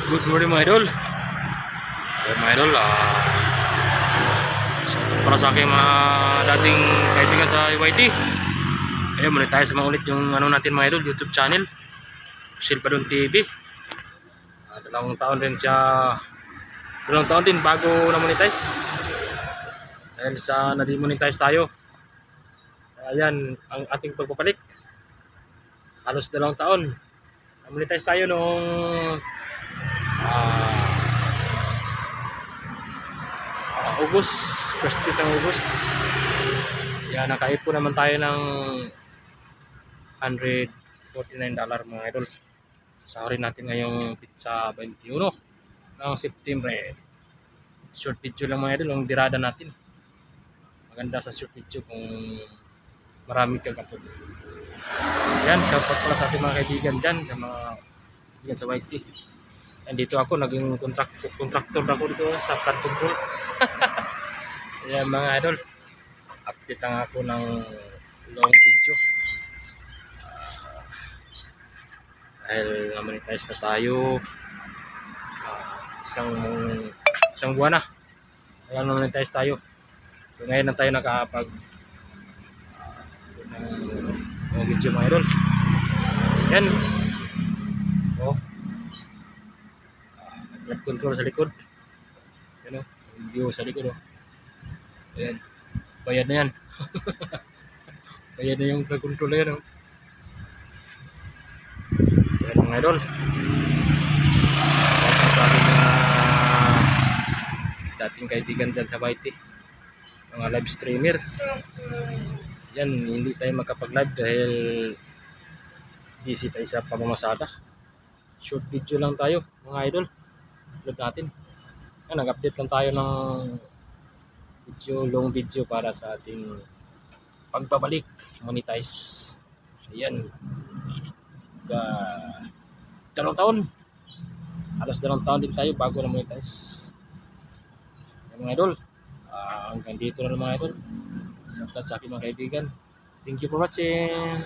Good morning mga idol. Mga idol, para sa aking mga dating kaibigan sa YT. Ayun, muna tayo sa mga ulit yung ano natin mga idol, YouTube channel. Silpadon TV. Dalawang taon din bago na-monetize. Dahil sa na-demonetize tayo. Ayan, ang ating pagpapalit. Halos 2 taon. Na-monetize tayo noong August, first week ng August. Yan, nakaipon naman tayo ng $149 mga idol. Sahurin natin ngayong pizza 21 ng September. Short video lang mga idol, ang dirada natin. Maganda sa short video kung marami kang kapod. Yan, shoutout pala sa ating mga kaibigan dyan, sa mga kaibigan sa YT. And dito ako, naging contractor ako dito sa car control. Ayan mga idol, update lang ako ng long video. Dahil na-monetize na tayo. Isang buwan na. Ayan, na-monetize tayo. So, ngayon na tayo nakapag ng video mga idol. Ayan. Flight control sa likod. Ayan o, view sa likod o. Ayan, bayad na yan. Bayad na yung flight control na yan o. Ayan mga idol. Sabi mga dating kaibigan dyan sa YT, mga live streamer. Yan, hindi tayo makapag-live dahil busy tayo sa pamamasada. Short video lang tayo mga idol. Upload natin. Yan, nag-update lang tayo ng video, long video para sa ating pagbabalik monetize. Ayan. 2 taon. Halos 2 taon din tayo bago na monetize. Yan mga idol. Hanggang dito na mga idol. Sa aking mga kaibigan. Thank you for watching.